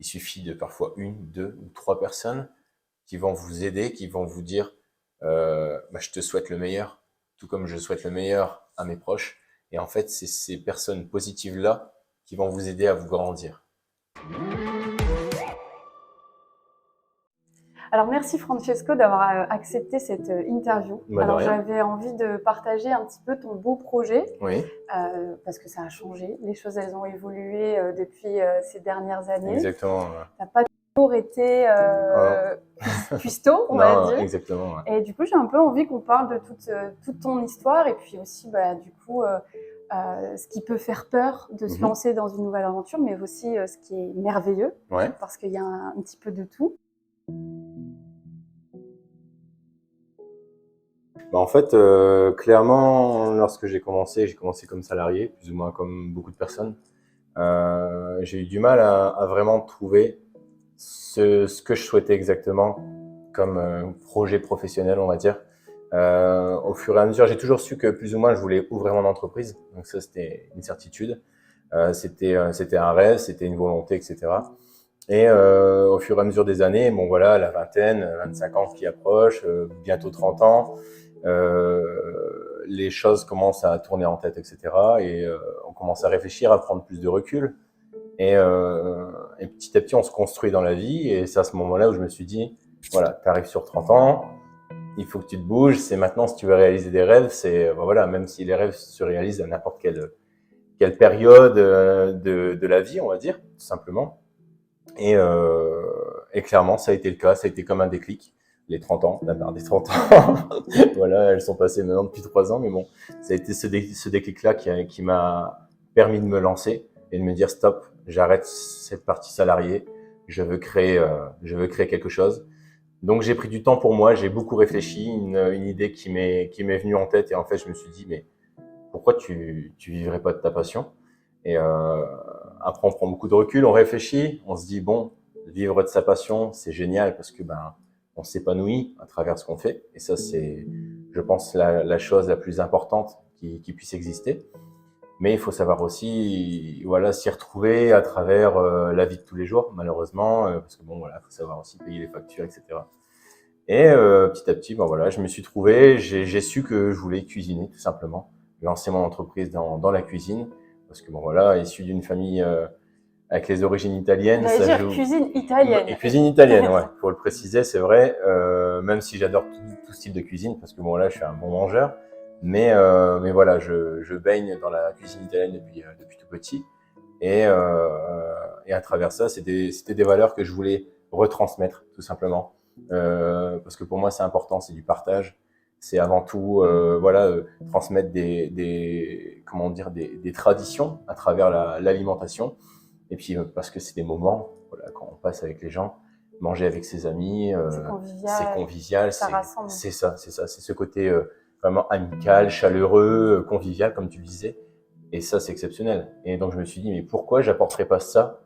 Il suffit de parfois une, deux ou trois personnes qui vont vous aider, qui vont vous dire je te souhaite le meilleur, tout comme je souhaite le meilleur à mes proches. Et en fait, c'est ces personnes positives-là qui vont vous aider à vous grandir. Alors merci Francesco d'avoir accepté cette interview. Bah, de Alors rien. j'avais envie de partager un petit peu ton beau projet Oui, parce que ça a changé. Les choses elles ont évolué depuis ces dernières années. exactement. T'as pas toujours été Oh, cuistot, on va non, dire. exactement. Ouais. Et du coup j'ai un peu envie qu'on parle de toute ton histoire et puis aussi du coup ce qui peut faire peur de se lancer dans une nouvelle aventure, mais aussi ce qui est merveilleux Ouais. parce qu'il y a un petit peu de tout. Bah, en fait, clairement, lorsque j'ai commencé comme salarié, plus ou moins comme beaucoup de personnes. J'ai eu du mal à vraiment trouver ce que je souhaitais exactement comme projet professionnel, on va dire. Au fur et à mesure, j'ai toujours su que plus ou moins je voulais ouvrir mon entreprise. Donc ça, c'était une certitude. C'était un rêve, c'était une volonté, etc. Et au fur et à mesure des années, bon voilà, la vingtaine, 25 ans qui approchent, bientôt 30 ans, les choses commencent à tourner en tête, etc. Et on commence à réfléchir, à prendre plus de recul. Et petit à petit, on se construit dans la vie. Et c'est à ce moment-là où je me suis dit, voilà, tu arrives sur 30 ans, il faut que tu te bouges. C'est maintenant, si tu veux réaliser des rêves, voilà, même si les rêves se réalisent à n'importe quelle période de la vie, on va dire, tout simplement. Et clairement, ça a été le cas. Ça a été comme un déclic. Les 30 ans, la barre des 30 ans. Voilà, elles sont passées maintenant depuis 3 ans. Mais bon, ça a été ce déclic-là qui m'a permis de me lancer et de me dire stop, j'arrête cette partie salariée. Je veux créer quelque chose. Donc j'ai pris du temps pour moi. J'ai beaucoup réfléchi. Une idée qui m'est venue en tête. Et en fait, je me suis dit, mais pourquoi tu vivrais pas de ta passion? Et après, on prend beaucoup de recul, on réfléchit, on se dit bon, vivre de sa passion, c'est génial parce que on s'épanouit à travers ce qu'on fait. Et ça, c'est, je pense, la chose la plus importante qui puisse exister. Mais il faut savoir aussi, voilà, s'y retrouver à travers la vie de tous les jours, malheureusement, parce que bon, voilà, faut savoir aussi payer les factures, etc. Et petit à petit, voilà, je me suis trouvé, j'ai su que je voulais cuisiner, tout simplement, lancer mon entreprise dans la cuisine, parce que bon, voilà, issu d'une famille avec les origines italiennes, J'allais ça dire joue. cuisine italienne. Et cuisine italienne, ouais, faut le préciser, c'est vrai. Même si j'adore tout style de cuisine, parce que bon là, je suis un bon mangeur, mais voilà, je baigne dans la cuisine italienne depuis tout petit, et à travers ça, c'était des valeurs que je voulais retransmettre, tout simplement, parce que pour moi, c'est important, c'est du partage. C'est avant tout, voilà, transmettre comment dire, des traditions à travers l'alimentation. Et puis parce que c'est des moments, voilà, quand on passe avec les gens, manger avec ses amis, c'est convivial, ça rassemble. c'est ça, c'est ce côté vraiment amical, chaleureux, convivial, comme tu le disais. Et ça, c'est exceptionnel. Et donc je me suis dit, mais pourquoi j'apporterais pas ça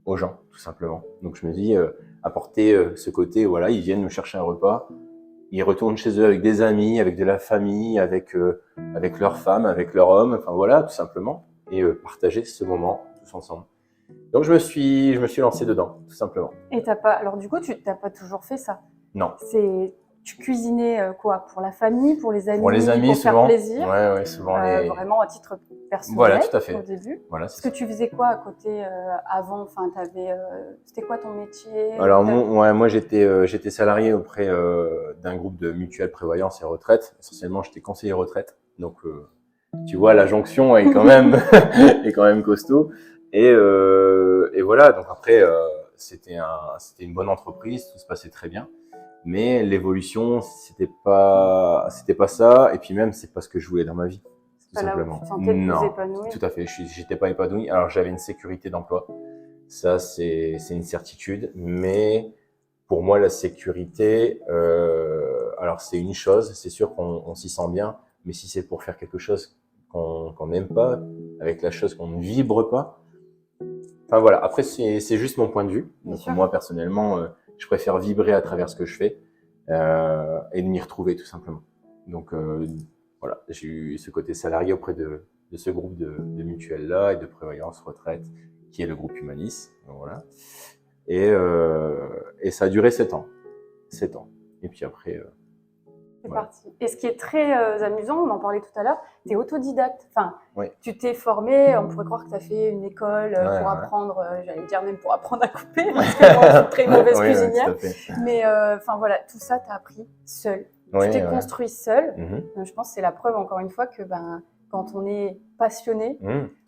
aux gens, tout simplement. Donc je me dis, apporter ce côté, voilà, ils viennent me chercher un repas, ils retournent chez eux avec des amis, avec de la famille, avec leur femme, avec leur homme, enfin voilà, tout simplement, et partager ce moment tous ensemble. Donc je me suis lancé dedans, tout simplement. Et t'as pas, alors du coup, tu t'as pas toujours fait ça. Non. Tu cuisinais quoi? Pour la famille, pour les Pour les amis, amis, pour faire souvent. plaisir, Ouais, souvent les. vraiment à titre Voilà, personnel tout à au fait. début. Voilà, Est-ce c'est que ça. tu faisais quoi à côté avant? Enfin, c'était quoi ton métier? Alors moi j'étais salarié auprès d'un groupe de mutuelle prévoyance et retraite. Essentiellement, j'étais conseiller retraite. Donc tu vois, la jonction est quand même est quand même costaud. Et voilà. Donc après, c'était une bonne entreprise, tout se passait très bien. Mais l'évolution, c'était pas ça. Et puis même, c'est pas ce que je voulais dans ma vie, tout Pas là où tu simplement. te sentais le plus Non, épanoui. tout à fait. J'étais pas épanoui. Alors j'avais une sécurité d'emploi. Ça, c'est une certitude. Mais pour moi, la sécurité, alors c'est une chose. C'est sûr qu'on s'y sent bien. Mais si c'est pour faire quelque chose qu'on n'aime pas, avec la chose qu'on ne vibre pas, enfin voilà. Après, c'est juste mon point de vue. Bien Donc sûr. moi, personnellement, je préfère vibrer à travers ce que je fais et de m'y retrouver tout simplement. Donc voilà, j'ai eu ce côté salarié auprès de ce groupe de mutuelles là et de prévoyance retraite qui est le groupe Humanis. Donc, voilà. Et ça a duré 7 ans. 7 ans. Et puis après, C'est voilà. parti. Et ce qui est très amusant, on en parlait tout à l'heure, tu es autodidacte. Enfin, Oui. tu t'es formé, on pourrait croire que tu as fait une école Ouais, pour ouais. apprendre, j'allais dire même pour apprendre à couper, parce que moi, je suis très mauvaise Oui, cuisinière. tout à fait. Mais enfin voilà, tout ça, tu as appris seul. Oui, Tu t'es ouais. construit seul. Mhm. Je pense que c'est la preuve, encore une fois, que quand on est passionné,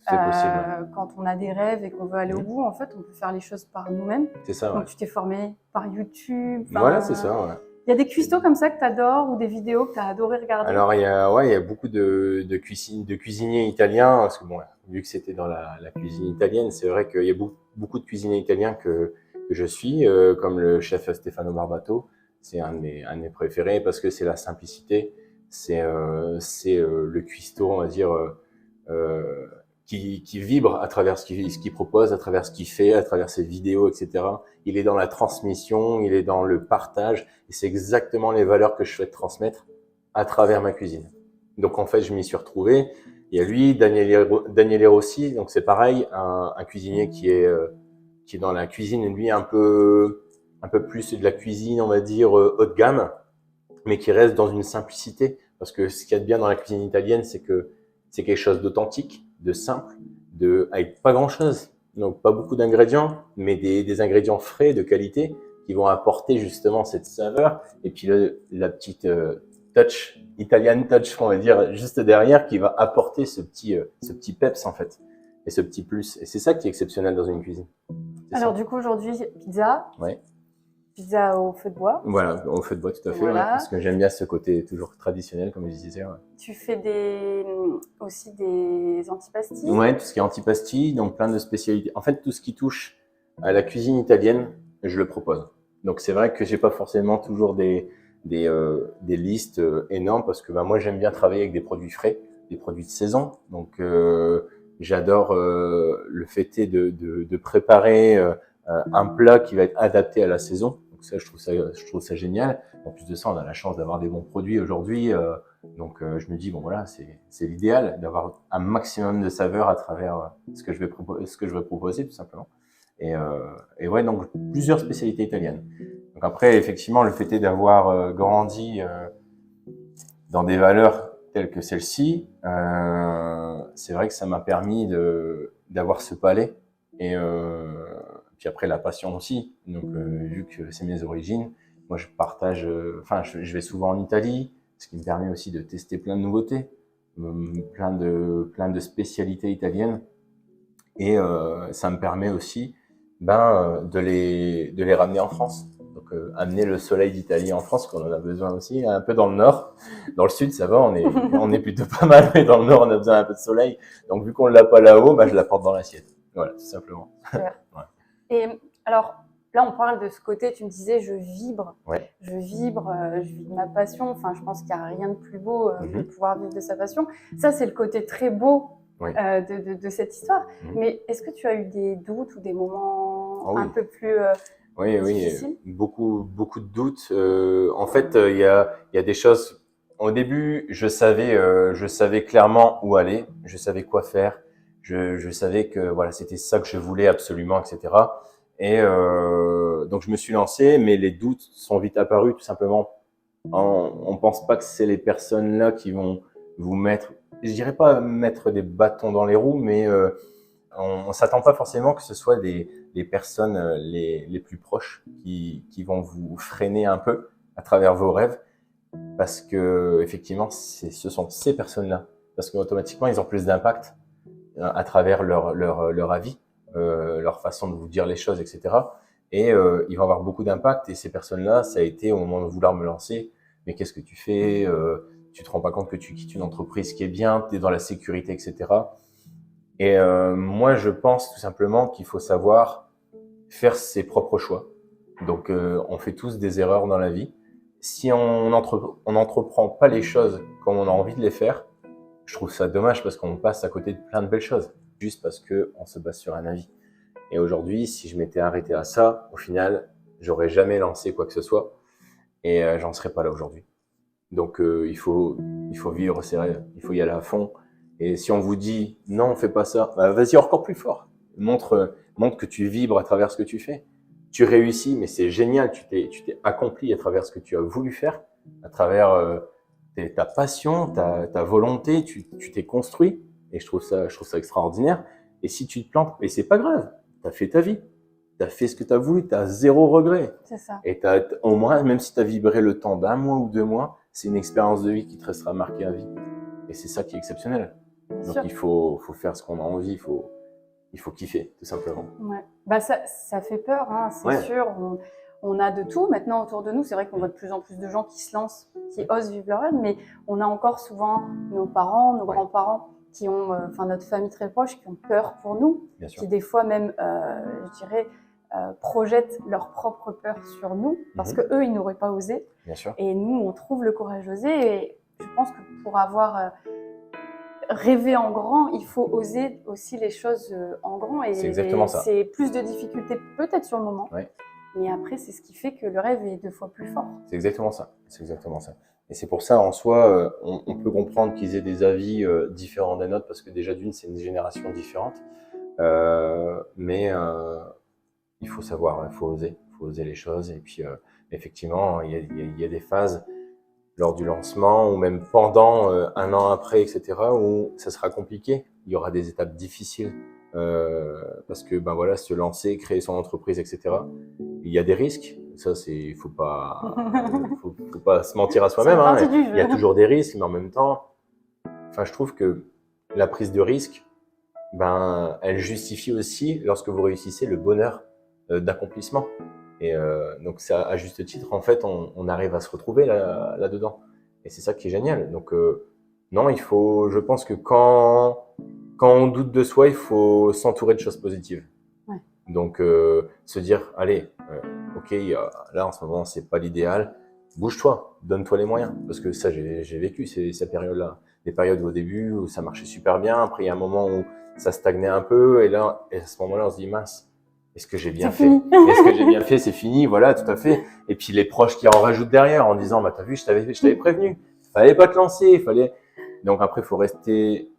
C'est possible. quand on a des rêves et qu'on veut aller au bout, en fait, on peut faire les choses par nous-mêmes. C'est ça, ouais. Donc, tu t'es formé par YouTube. Voilà, c'est ça, ouais. Il y a des cuistots comme ça que tu adores ou des vidéos que tu as adoré regarder? Alors, il y a beaucoup de cuisiniers italiens, parce que bon, vu que c'était dans la cuisine italienne, c'est vrai qu'il y a beaucoup de cuisiniers italiens que je suis, comme le chef Stefano Barbato. C'est un de mes préférés parce que c'est la simplicité, c'est le cuistot, on va dire, euh, qui vibre à travers ce qu'il propose, à travers ce qu'il fait, à travers ses vidéos, etc. Il est dans la transmission, il est dans le partage, et c'est exactement les valeurs que je souhaite transmettre à travers ma cuisine. Donc en fait, je m'y suis retrouvé. Il y a lui, Daniele Rossi, donc c'est pareil, un cuisinier qui est dans la cuisine, lui un peu plus de la cuisine, on va dire haut de gamme, mais qui reste dans une simplicité. Parce que ce qu'il y a de bien dans la cuisine italienne, c'est que c'est quelque chose d'authentique, de simple, avec pas grand chose. Donc pas beaucoup d'ingrédients, mais des ingrédients frais, de qualité, qui vont apporter justement cette saveur. Et puis la petite touch, Italian touch, on va dire, juste derrière, qui va apporter ce petit peps en fait. Et ce petit plus. Et c'est ça qui est exceptionnel dans une cuisine. Alors du coup aujourd'hui pizza. Ouais. Pizza au feu de bois. Voilà, au feu de bois tout à fait, Voilà. ouais, parce que j'aime bien ce côté toujours traditionnel comme je disais. Ouais. Tu fais aussi des antipastilles. Ouais, tout ce qui est antipasti, donc plein de spécialités. En fait, tout ce qui touche à la cuisine italienne, je le propose. Donc c'est vrai que j'ai pas forcément toujours des listes énormes parce que moi j'aime bien travailler avec des produits frais, des produits de saison. Donc j'adore le fait de préparer un plat qui va être adapté à la saison. Donc ça, je trouve ça génial. En plus de ça, on a la chance d'avoir des bons produits aujourd'hui. Donc je me dis bon voilà, c'est l'idéal d'avoir un maximum de saveurs à travers ce que je vais proposer tout simplement. Et ouais, donc plusieurs spécialités italiennes. Donc après, effectivement, le fait est d'avoir grandi dans des valeurs telles que celle-ci, c'est vrai que ça m'a permis d'avoir ce palais. Et puis après, la passion aussi. Donc vu que c'est mes origines, moi je partage, je vais souvent en Italie, ce qui me permet aussi de tester plein de nouveautés, plein de spécialités italiennes. Et ça me permet aussi de les ramener en France. Donc amener le soleil d'Italie en France, qu'on en a besoin aussi, un peu dans le nord. Dans le sud, ça va, on est plutôt pas mal, mais dans le nord, on a besoin un peu de soleil. Donc vu qu'on l'a pas là-haut, je l'apporte dans l'assiette. Voilà, tout simplement. Ouais. Et alors, là, on parle de ce côté, tu me disais, je vibre. Ouais. Je vibre ma passion. Enfin, je pense qu'il n'y a rien de plus beau que de pouvoir vivre de sa passion. Ça, c'est le côté très beau de cette histoire. Mais est-ce que tu as eu des doutes ou des moments un peu plus difficiles? Beaucoup de doutes. En fait, il y a des choses. Au début, je savais clairement où aller, je savais quoi faire, je savais que voilà, c'était ça que je voulais absolument, etc. Et donc je me suis lancé, mais les doutes sont vite apparus, tout simplement. On pense pas que c'est les personnes là qui vont vous mettre, je dirais pas mettre des bâtons dans les roues, mais on s'attend pas forcément que ce soit les personnes les plus proches qui vont vous freiner un peu à travers vos rêves, parce que effectivement ce sont ces personnes-là, parce qu'automatiquement ils ont plus d'impact à travers leur avis, leur façon de vous dire les choses, etc. Et ils vont avoir beaucoup d'impact. Et ces personnes-là, ça a été au moment de vouloir me lancer. Mais qu'est-ce que tu fais? Tu te rends pas compte que tu quittes une entreprise qui est bien, tu es dans la sécurité, etc. Et moi, je pense tout simplement qu'il faut savoir faire ses propres choix. Donc, on fait tous des erreurs dans la vie. Si on n'entreprend pas les choses comme on a envie de les faire, je trouve ça dommage parce qu'on passe à côté de plein de belles choses, juste parce qu'on se base sur un avis. Et aujourd'hui, si je m'étais arrêté à ça, au final, j'aurais jamais lancé quoi que ce soit et j'en serais pas là aujourd'hui. Donc, il faut vivre ses rêves, il faut y aller à fond. Et si on vous dit non, fais pas ça, vas-y encore plus fort. Montre que tu vibres à travers ce que tu fais. tu réussis, mais c'est génial, tu t'es accompli à travers ce que tu as voulu faire, à travers ta passion, ta volonté, tu t'es construit, et je trouve ça extraordinaire. Et si tu te plantes, mais c'est pas grave, tu as fait ta vie, tu as fait ce que tu as voulu, tu as zéro regret. C'est ça. Et au moins, même si tu as vibré le temps d'1 mois ou 2 mois, c'est une expérience de vie qui te restera marquée à vie. Et c'est ça qui est exceptionnel. Donc il faut faire ce qu'on a envie, il faut kiffer, tout simplement. Ouais. Bah ça fait peur, hein, c'est sûr. On a de tout maintenant autour de nous. C'est vrai qu'on voit de plus en plus de gens qui se lancent, qui osent vivre leur rêve, mais on a encore souvent nos parents, nos grands-parents qui ont, notre famille très proche, qui ont peur pour nous, qui des fois même, je dirais, projettent leur propre peur sur nous parce que eux, ils n'auraient pas osé. Bien sûr. Et nous, on trouve le courage d'oser. Et je pense que pour avoir rêver en grand, il faut oser aussi les choses en grand. Et c'est exactement ça. C'est plus de difficultés peut-être sur le moment, mais après, c'est ce qui fait que le rêve est 2 fois plus fort. C'est exactement ça. C'est exactement ça. Et c'est pour ça, en soi, on peut comprendre qu'ils aient des avis différents des nôtres, parce que déjà d'une, c'est une génération différente. Mais il faut savoir, il faut oser les choses. Et puis, effectivement, il y a des phases lors du lancement ou même pendant 1 an après, etc., où ça sera compliqué. Il y aura des étapes difficiles parce que se lancer, créer son entreprise, etc. Il y a des risques. Ça, faut pas se mentir à soi-même. Hein. Il y a toujours des risques, mais en même temps, je trouve que la prise de risque, elle justifie aussi lorsque vous réussissez le bonheur d'accomplissement. Et donc ça, à juste titre, en fait, on arrive à se retrouver là-dedans. Et c'est ça qui est génial. Donc non, je pense que quand on doute de soi, il faut s'entourer de choses positives. Ouais. Donc se dire, allez, ok, là en ce moment c'est pas l'idéal, bouge-toi, donne-toi les moyens. Parce que ça, j'ai vécu ces périodes-là. Des périodes au début où ça marchait super bien, après il y a un moment où ça stagnait un peu, et à ce moment-là on se dit, mince, est-ce que j'ai bien fait? Est-ce que j'ai bien fait? C'est fini, voilà, tout à fait. Et puis les proches qui en rajoutent derrière en disant, t'as vu, je t'avais prévenu, fallait pas te lancer, Donc après, il faut rester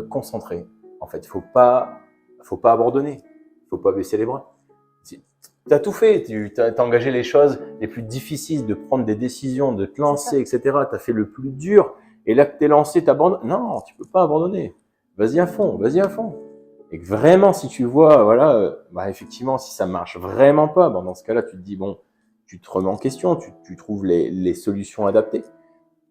concentré. En fait, faut pas abandonner, faut pas baisser les bras. T'as tout fait, t'as engagé les choses les plus difficiles, de prendre des décisions, de te lancer, etc. T'as fait le plus dur, et là que t'es lancé, t'abandonnes. Non, tu peux pas abandonner. Vas-y à fond. Et que vraiment, si tu vois, effectivement, si ça marche vraiment pas, dans ce cas-là, tu te dis, bon, tu te remets en question, tu trouves les solutions adaptées,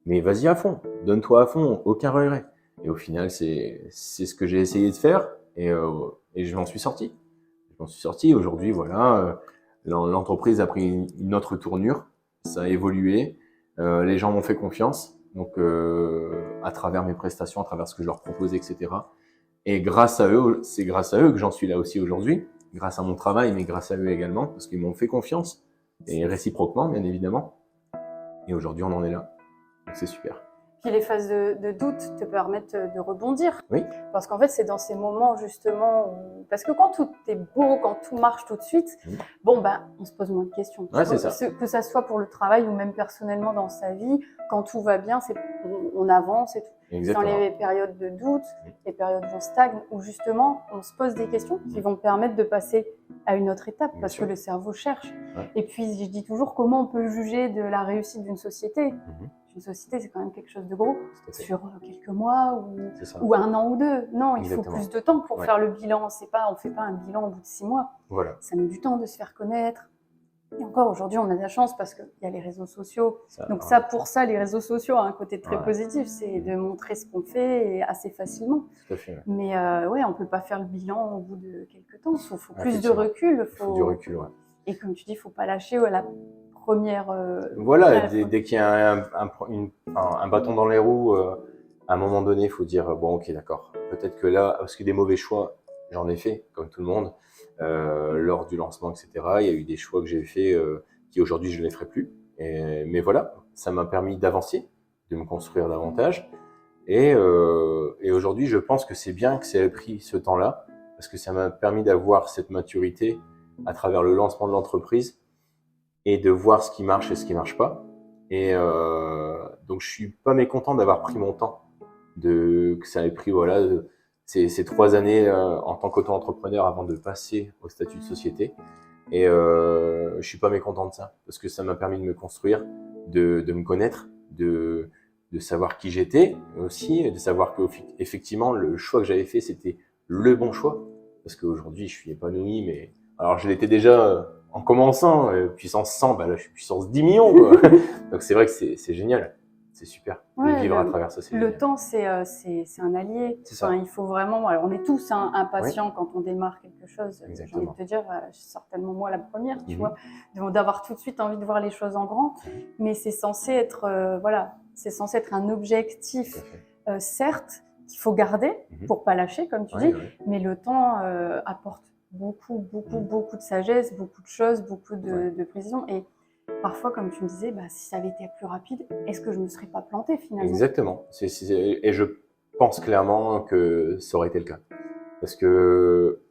mais vas-y à fond, donne-toi à fond, aucun regret. Et au final, c'est ce que j'ai essayé de faire, et je m'en suis sorti. Aujourd'hui, l'entreprise a pris une autre tournure, ça a évolué, les gens m'ont fait confiance, donc à travers mes prestations, à travers ce que je leur proposais, etc. Et c'est grâce à eux que j'en suis là aussi aujourd'hui, grâce à mon travail, mais grâce à eux également, parce qu'ils m'ont fait confiance, et réciproquement, bien évidemment. Et aujourd'hui, on en est là. Donc c'est super. Puis les phases de doute te permettent de rebondir. Oui. Parce qu'en fait, c'est dans ces moments justement où... Parce que quand tout est beau, quand tout marche tout de suite, on se pose moins de questions. Ouais, c'est ça. Que ça soit pour le travail ou même personnellement dans sa vie, quand tout va bien, on avance et tout. Exactement. Dans les périodes de doute, les périodes où on stagne, où justement on se pose des questions qui vont permettre de passer à une autre étape, parce que le cerveau cherche. Ouais. Et puis je dis toujours, comment on peut juger de la réussite d'une société? Une société, c'est quand même quelque chose de gros, sur quelques mois ou 1 an ou 2. Non, il faut plus de temps pour faire le bilan. On ne fait pas un bilan au bout de 6 mois. Voilà. Ça met du temps de se faire connaître. Et encore aujourd'hui, on a de la chance parce qu'il y a les réseaux sociaux. Donc pour ça, les réseaux sociaux ont un côté très positif, c'est de montrer ce qu'on fait et assez facilement. Tout à fait. Mais on ne peut pas faire le bilan au bout de quelques temps. Il faut plus de recul. Il faut du recul, ouais. Et comme tu dis, il ne faut pas lâcher la première... dès qu'il y a un bâton dans les roues, à un moment donné, il faut dire, bon, ok, d'accord. Peut-être que là, parce que des mauvais choix, j'en ai fait, comme tout le monde, lors du lancement, etc. Il y a eu des choix que j'ai faits qui aujourd'hui, je ne les ferai plus. Mais voilà, ça m'a permis d'avancer, de me construire davantage. Et aujourd'hui, je pense que c'est bien que ça ait pris ce temps-là, parce que ça m'a permis d'avoir cette maturité à travers le lancement de l'entreprise, et de voir ce qui marche et ce qui marche pas. Et donc je suis pas mécontent d'avoir pris mon temps, que ça ait pris ces 3 années en tant qu'auto-entrepreneur avant de passer au statut de société. Et je suis pas mécontent de ça, parce que ça m'a permis de me construire, de me connaître, de savoir qui j'étais aussi, de savoir que effectivement le choix que j'avais fait c'était le bon choix, parce qu'aujourd'hui je suis épanoui, mais alors je l'étais déjà en commençant, puissance 100, bah là je suis puissance 10 millions quoi. Donc c'est vrai que c'est génial, c'est super de vivre à travers ça. Le temps c'est un allié. C'est ça. Enfin, il faut vraiment. Alors on est tous impatients quand on démarre quelque chose. J'ai envie de te dire, certainement moi la première, tu vois, d'avoir tout de suite envie de voir les choses en grand. Mais c'est censé être voilà. C'est censé être un objectif, certes, qu'il faut garder pour pas lâcher, comme tu dis, mais le temps apporte beaucoup de sagesse, beaucoup de choses, beaucoup de précision. Et parfois, comme tu me disais, bah, si ça avait été plus rapide, est-ce que je ne me serais pas plantée finalement? Exactement. Et je pense clairement que ça aurait été le cas. Parce que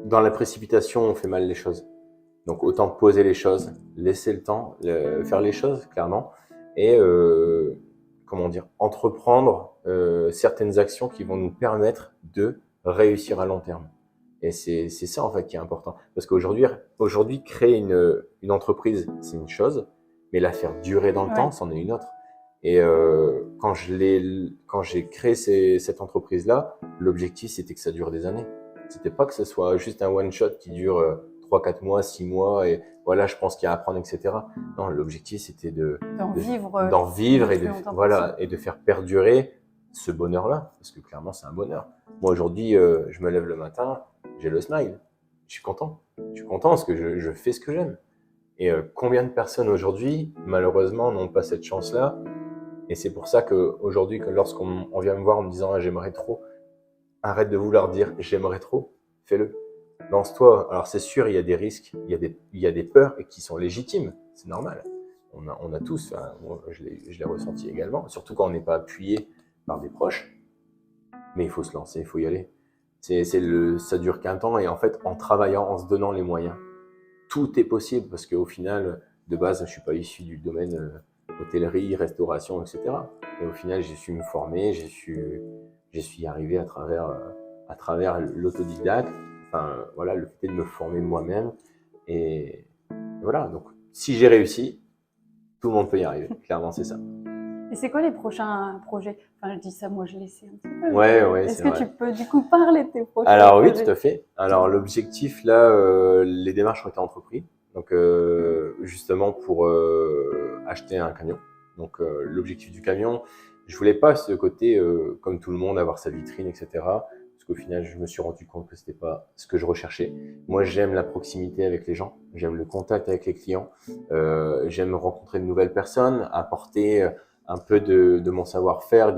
dans la précipitation, on fait mal les choses. Donc autant poser les choses, laisser le temps, faire les choses clairement, et comment dire, entreprendre certaines actions qui vont nous permettre de réussir à long terme. Et c'est ça en fait qui est important, parce qu'aujourd'hui créer une entreprise c'est une chose, mais la faire durer dans le temps c'en est une autre. Et quand j'ai créé cette entreprise là, l'objectif c'était que ça dure des années. C'était pas que ce soit juste un one shot qui dure 3, 4 mois, 6 mois, et voilà, je pense qu'il y a à apprendre, etc. Non, l'objectif, c'était d'en vivre et et de faire perdurer ce bonheur-là, parce que clairement, c'est un bonheur. Moi, aujourd'hui, je me lève le matin, j'ai le smile. Je suis content. Je suis content parce que je fais ce que j'aime. Et combien de personnes aujourd'hui, malheureusement, n'ont pas cette chance-là? Et c'est pour ça qu'aujourd'hui, lorsqu'on vient me voir en me disant j'aimerais trop, arrête de vouloir dire j'aimerais trop, fais-le. Lance-toi. Alors c'est sûr, il y a des risques, il y a des peurs et qui sont légitimes, c'est normal. On a tous, enfin, moi, je l'ai ressenti également, surtout quand on n'est pas appuyé par des proches. Mais il faut se lancer, il faut y aller. Ça dure qu'un temps, et en fait, en travaillant, en se donnant les moyens, tout est possible, parce qu'au final, de base, je suis pas issu du domaine hôtellerie, restauration, etc. Et au final, j'ai su me former, j'ai su y arriver à travers l'autodidacte. Enfin, voilà, le fait de me former moi-même. Et voilà, donc si j'ai réussi, tout le monde peut y arriver. Clairement, c'est ça. Et c'est quoi les prochains projets? Enfin, je dis ça, moi je l'essaie un petit peu. Ouais, Est-ce que tu peux du coup parler de tes prochains Alors projets? oui, tout à fait. Alors l'objectif là, les démarches ont été entreprises. Donc justement pour acheter un camion. Donc l'objectif du camion, je voulais pas ce côté comme tout le monde avoir sa vitrine, etc. Parce qu'au final, je me suis rendu compte que c'était pas ce que je recherchais. Moi, j'aime la proximité avec les gens, j'aime le contact avec les clients, j'aime rencontrer de nouvelles personnes, apporter un peu de mon savoir-faire,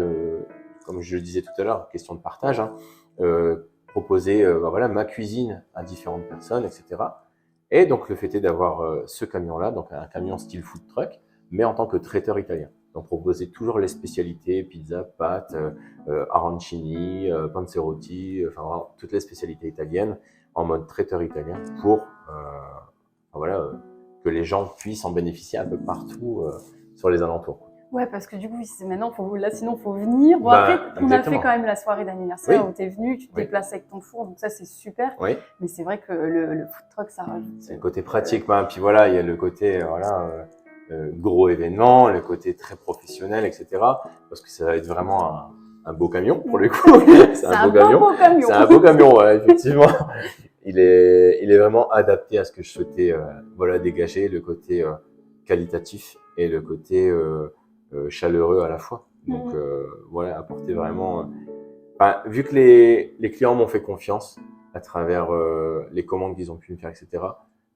comme je le disais tout à l'heure, question de partage, hein, proposer voilà, ma cuisine à différentes personnes, etc. Et donc le fait est d'avoir ce camion-là, donc un camion style food truck, mais en tant que traiteur italien. Donc proposer toujours les spécialités, pizza, pâtes, arancini, panzerotti, enfin vraiment, toutes les spécialités italiennes en mode traiteur italien pour voilà, que les gens puissent en bénéficier un peu partout sur les alentours. Ouais, parce que du coup, maintenant, sinon, faut venir. Bon, après, on a fait quand même la soirée d'anniversaire où tu es venu, tu te déplaces avec ton four, donc ça, c'est super. Oui. Mais c'est vrai que le food truck, ça rajoute. C'est le côté pratique, puis voilà, il y a le côté, gros événement, le côté très professionnel, etc. Parce que ça va être vraiment un beau camion, pour le coup. C'est un beau camion. C'est un beau camion, ouais, effectivement. Il est vraiment adapté à ce que je souhaitais, voilà, dégager, le côté qualitatif et le côté chaleureux à la fois. Donc voilà, apporter vraiment. Vu que les clients m'ont fait confiance à travers les commandes qu'ils ont pu me faire, etc.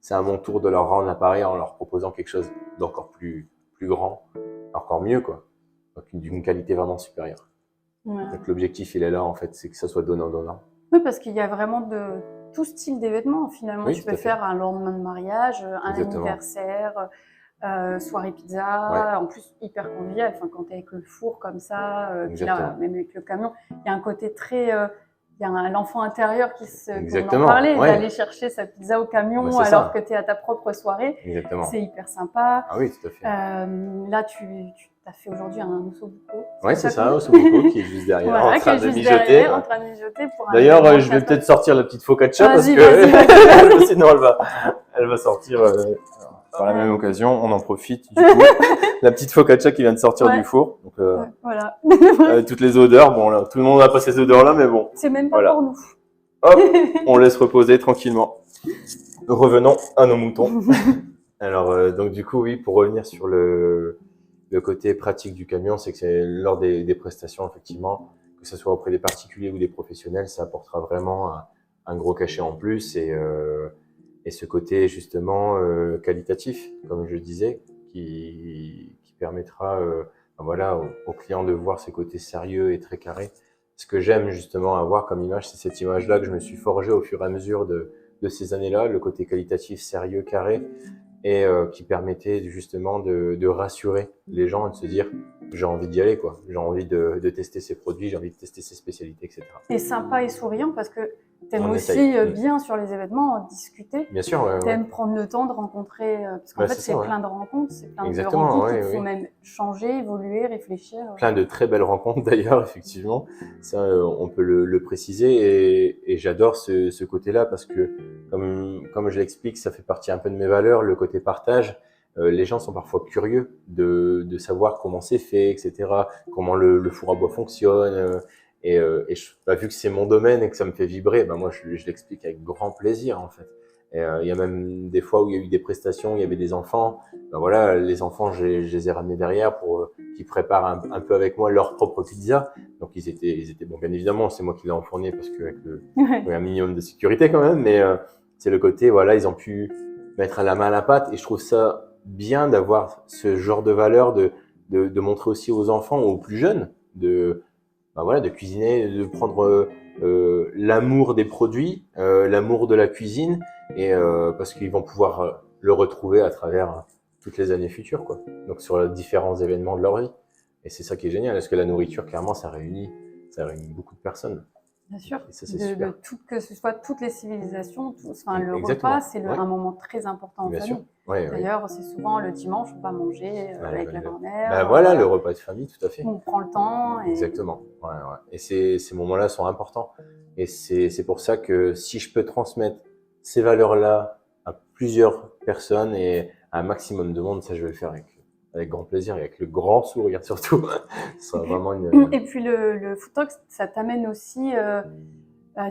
C'est à mon tour de leur rendre l'appareil en leur proposant quelque chose d'encore plus grand, encore mieux, quoi. Donc d'une qualité vraiment supérieure. Ouais. Donc l'objectif, il est là, en fait, c'est que ça soit donnant-donnant. Oui, parce qu'il y a vraiment de tout style d'événements, finalement. Oui, tu peux faire un lendemain de mariage, un anniversaire, soirée pizza, en plus hyper convivial. Enfin, quand tu es avec le four comme ça, puis là, même avec le camion, il y a un côté très y a l'enfant intérieur qui se, Exactement, on en parlait, ouais. d'aller chercher sa pizza au camion alors que tu es à ta propre soirée. Exactement. C'est hyper sympa. Ah oui, tout à fait. Là, tu as fait aujourd'hui un ossobuco. Oui, c'est ça, ossobuco qui est juste derrière, voilà, en train de mijoter. Derrière, en train de mijoter. D'ailleurs, je vais peut-être sortir la petite focaccia parce que vas-y. sinon elle va sortir par la même occasion. On en profite du coup. La petite focaccia qui vient de sortir du four. Donc, voilà. toutes les odeurs. Bon, là, tout le monde n'a pas ces odeurs-là, mais bon. C'est même pas pour nous. Hop, on laisse reposer tranquillement. Revenons à nos moutons. Alors, donc du coup, oui, pour revenir sur le côté pratique du camion, c'est que c'est lors des prestations, effectivement, que ce soit auprès des particuliers ou des professionnels, ça apportera vraiment un gros cachet en plus et ce côté justement qualitatif, comme je le disais, qui permettra voilà, aux clients de voir ce côté sérieux et très carré. Ce que j'aime justement avoir comme image, c'est cette image-là que je me suis forgée au fur et à mesure de ces années-là, le côté qualitatif, sérieux, carré, et qui permettait justement de rassurer les gens et de se dire j'ai envie d'y aller, quoi. J'ai envie de tester ces produits, j'ai envie de tester ces spécialités, etc. Et sympa et souriant parce que t'aimes aussi bien sur les événements discuter. Bien sûr, t'aimes prendre le temps de rencontrer, parce qu'en fait c'est plein de rencontres, c'est plein de rencontres qui font même changer, évoluer, réfléchir. Plein de très belles rencontres d'ailleurs, effectivement. Ça, on peut le préciser et j'adore ce côté-là parce que comme je l'explique, ça fait partie un peu de mes valeurs, le côté partage. Les gens sont parfois curieux de savoir comment c'est fait, etc. Comment le four à bois fonctionne. Vu que c'est mon domaine et que ça me fait vibrer, moi je l'explique avec grand plaisir en fait. Il y a même des fois où il y a eu des prestations, il y avait des enfants. Voilà, les enfants, je les ai ramenés derrière pour qu'ils préparent un peu avec moi leur propre pizza. Donc ils étaient bon, bien évidemment, c'est moi qui l'ai enfourné parce que avec un minimum de sécurité quand même, mais c'est le côté, voilà, ils ont pu mettre la main à la pâte et je trouve ça bien d'avoir ce genre de valeur, de montrer aussi aux enfants, aux plus jeunes, de cuisiner, de prendre l'amour des produits, l'amour de la cuisine, et parce qu'ils vont pouvoir le retrouver à travers toutes les années futures, quoi. Donc sur les différents événements de leur vie. Et c'est ça qui est génial, parce que la nourriture, clairement, ça réunit beaucoup de personnes. Bien sûr, ça, super. Que ce soit toutes les civilisations, le repas, c'est un moment très important en famille. D'ailleurs, c'est souvent le dimanche, on va manger avec la grand-mère. Voilà, le repas de famille, tout à fait. On prend le temps. Exactement. Et ces moments-là sont importants. Et c'est pour ça que si je peux transmettre ces valeurs-là à plusieurs personnes et à un maximum de monde, ça, je vais le faire avec grand plaisir et avec le grand sourire surtout. Ça sera vraiment Et puis le food truck, ça t'amène aussi,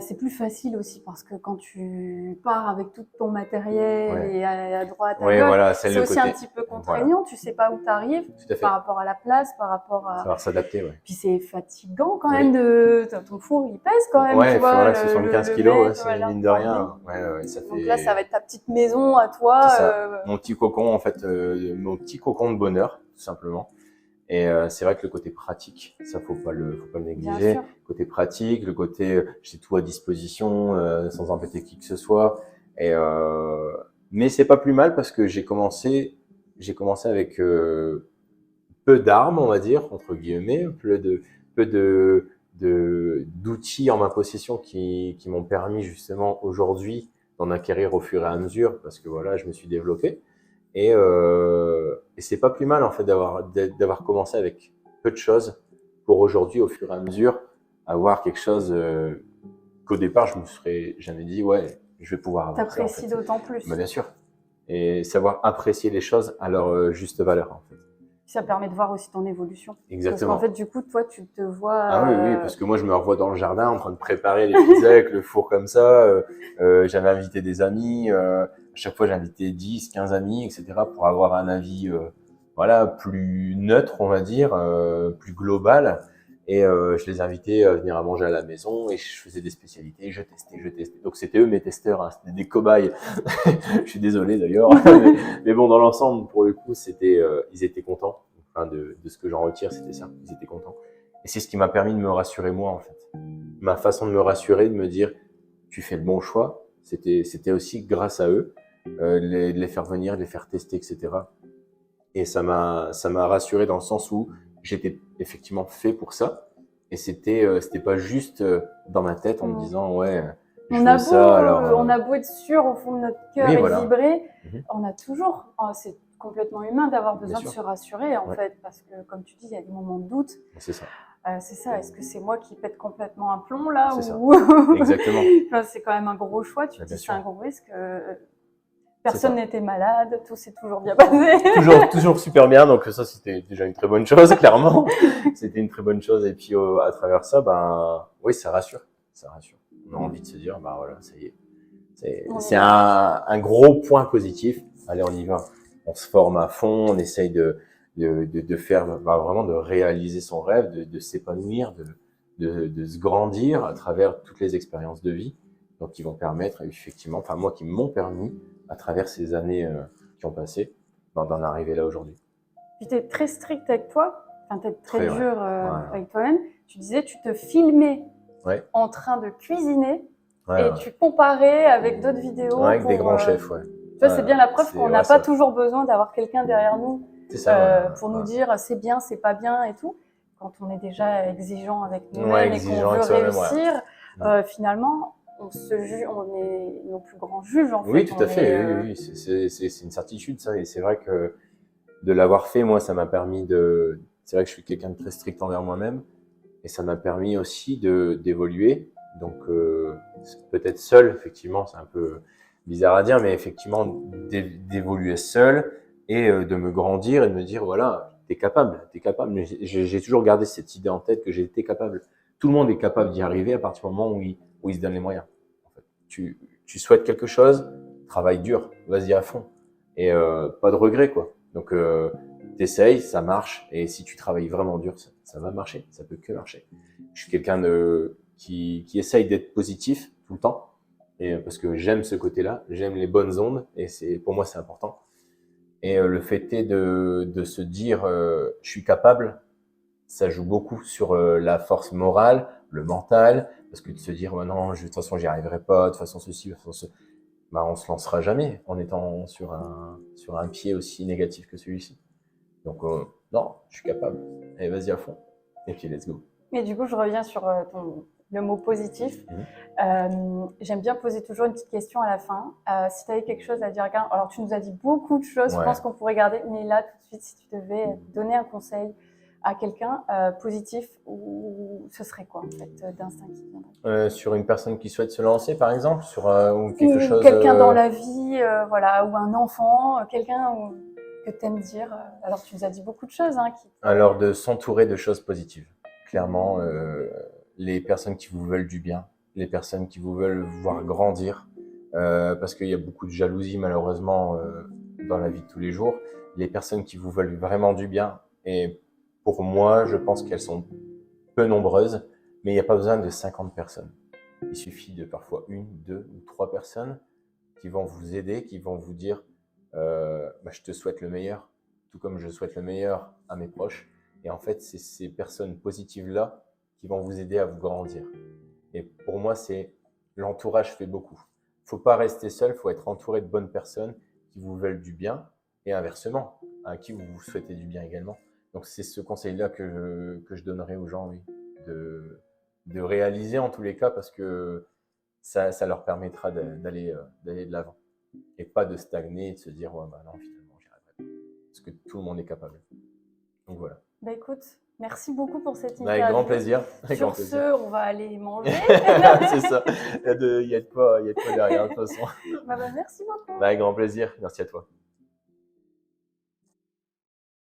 c'est plus facile aussi parce que quand tu pars avec tout ton matériel et à droite, à gauche, c'est aussi un petit peu contraignant. Tu sais pas où tu arrives par rapport à la place, par rapport à... Savoir s'adapter, Puis c'est fatigant quand même ton four, il pèse quand même, tu vois. Voilà, 75 kilos, c'est mine de rien. Ça fait... Donc là, ça va être ta petite maison à toi. Mon petit cocon, en fait, mon petit cocon de bonheur, tout simplement. Et c'est vrai que le côté pratique, ça faut pas le négliger. Le côté pratique, le côté j'ai tout à disposition sans embêter qui que ce soit. Mais c'est pas plus mal parce que j'ai commencé avec peu d'armes, on va dire, entre guillemets, peu d'outils en ma possession qui m'ont permis justement aujourd'hui d'en acquérir au fur et à mesure parce que voilà, je me suis développé. Et c'est pas plus mal en fait d'avoir commencé avec peu de choses pour aujourd'hui au fur et à mesure avoir quelque chose qu'au départ je me serais jamais dit je vais pouvoir avoir. T'apprécies d'autant plus. Bien sûr. Et savoir apprécier les choses à leur juste valeur en fait. Ça permet de voir aussi ton évolution. Exactement. Parce qu'en fait, du coup, toi, tu te vois... Ah oui, parce que moi, je me revois dans le jardin en train de préparer les pizzas avec le four comme ça. J'avais invité des amis. À chaque fois, j'invitais 10, 15 amis, etc. pour avoir un avis plus neutre, on va dire, plus global. Et je les invitais à venir à manger à la maison et je faisais des spécialités, je testais. Donc c'était eux mes testeurs, hein, c'était des cobayes. Je suis désolé d'ailleurs, mais bon, dans l'ensemble, pour le coup, ils étaient contents. Enfin, de ce que j'en retire, c'était ça, ils étaient contents. Et c'est ce qui m'a permis de me rassurer moi en fait. Ma façon de me rassurer, de me dire, tu fais le bon choix. C'était aussi grâce à eux, de les faire venir, de les faire tester, etc. Et ça m'a rassuré dans le sens où j'étais effectivement fait pour ça. Et c'était pas juste dans ma tête en me disant ouais, je on a veux ça. Alors, on a beau être sûr au fond de notre cœur oui, et voilà. vibrer, on a toujours, c'est complètement humain d'avoir besoin de se rassurer en Ouais. fait, parce que comme tu dis, il y a des moments de doute. C'est ça. C'est ça. Est-ce que c'est moi qui pète complètement un plomb là C'est ça. ou... Exactement. Enfin, c'est quand même un gros choix. Tu te dis c'est un gros risque. C'est Personne n'était malade, tout s'est toujours bien passé. toujours super bien. Donc ça, c'était déjà une très bonne chose, clairement. C'était une très bonne chose. Et puis à travers ça, ben oui, ça rassure. Ça rassure. On a envie de se dire, bah voilà, ça y est. C'est un gros point positif. Allez, on y va. On se forme à fond. On essaye de faire, bah, vraiment de réaliser son rêve, de s'épanouir, de se grandir à travers toutes les expériences de vie. Donc qui vont permettre effectivement, enfin moi qui m'ont permis à travers ces années qui ont passé, d'en arriver là aujourd'hui. Puis tu es très strict avec toi, enfin tu es très dur avec toi-même. Tu disais tu te filmais en train de cuisiner et tu comparais avec d'autres vidéos. Avec des grands chefs, Tu vois, c'est bien la preuve qu'on n'a pas toujours besoin d'avoir quelqu'un derrière nous pour nous dire c'est bien, c'est pas bien et tout. Quand on est déjà exigeant avec nous-mêmes et qu'on veut réussir, finalement, on se juge, on est nos plus grands juges en fait. Oui, tout à fait. Oui. C'est une certitude ça. Et c'est vrai que de l'avoir fait, moi, ça m'a permis de. C'est vrai que je suis quelqu'un de très strict envers moi-même, et ça m'a permis aussi d'évoluer. Donc peut-être seul, effectivement, c'est un peu bizarre à dire, mais effectivement d'évoluer seul et de me grandir et de me dire voilà, t'es capable. Mais j'ai toujours gardé cette idée en tête que j'étais capable. Tout le monde est capable d'y arriver à partir du moment où il se donne les moyens. En fait, tu souhaites quelque chose, travaille dur, vas-y à fond et pas de regret quoi. Donc t'essayes, ça marche, et si tu travailles vraiment dur, ça va marcher, ça peut que marcher. Je suis quelqu'un qui essaye d'être positif tout le temps, et parce que j'aime ce côté-là, j'aime les bonnes ondes, et pour moi c'est important. Et le fait est de se dire je suis capable, ça joue beaucoup sur la force morale, le mental, parce que de se dire oh non, de toute façon j'y arriverai pas, de toute façon ceci, de toute façon bah on se lancera jamais en étant sur un pied aussi négatif que celui-ci. Donc non, je suis capable. Allez, vas-y à fond. Et puis let's go. Mais du coup, je reviens sur le mot positif. J'aime bien poser toujours une petite question à la fin. Si tu avais quelque chose à dire à quelqu'un, alors tu nous as dit beaucoup de choses, je pense qu'on pourrait garder, mais là tout de suite, si tu devais donner un conseil à quelqu'un positif, ou ce serait quoi en fait d'instinct qui viendrait sur une personne qui souhaite se lancer par exemple, sur ou quelque chose. Quelqu'un dans la vie, voilà, ou un enfant, quelqu'un que tu aimes dire. Alors tu nous as dit beaucoup de choses. Alors de s'entourer de choses positives. Clairement, les personnes qui vous veulent du bien, les personnes qui vous veulent voir grandir, parce qu'il y a beaucoup de jalousie malheureusement dans la vie de tous les jours. Les personnes qui vous veulent vraiment du bien, et pour moi, je pense qu'elles sont peu nombreuses, mais il n'y a pas besoin de 50 personnes. Il suffit de parfois 1, 2 ou 3 personnes qui vont vous aider, qui vont vous dire je te souhaite le meilleur, tout comme je souhaite le meilleur à mes proches. Et en fait, c'est ces personnes positives-là qui vont vous aider à vous grandir. Et pour moi, l'entourage fait beaucoup. Faut pas rester seul, faut être entouré de bonnes personnes qui vous veulent du bien, et inversement, à qui vous souhaitez du bien également. Donc c'est ce conseil-là que je donnerais aux gens, oui, de réaliser en tous les cas, parce que ça leur permettra d'aller de l'avant. Et pas de stagner et de se dire ouais, bah non, finalement, j'y arriverai pas. Parce que tout le monde est capable. Donc voilà. Bah écoute, merci beaucoup pour cette interview. Avec grand plaisir. Sur ce, on va aller manger. C'est ça. Il y a de quoi derrière, de toute façon. Merci beaucoup. Avec grand plaisir. Merci à toi.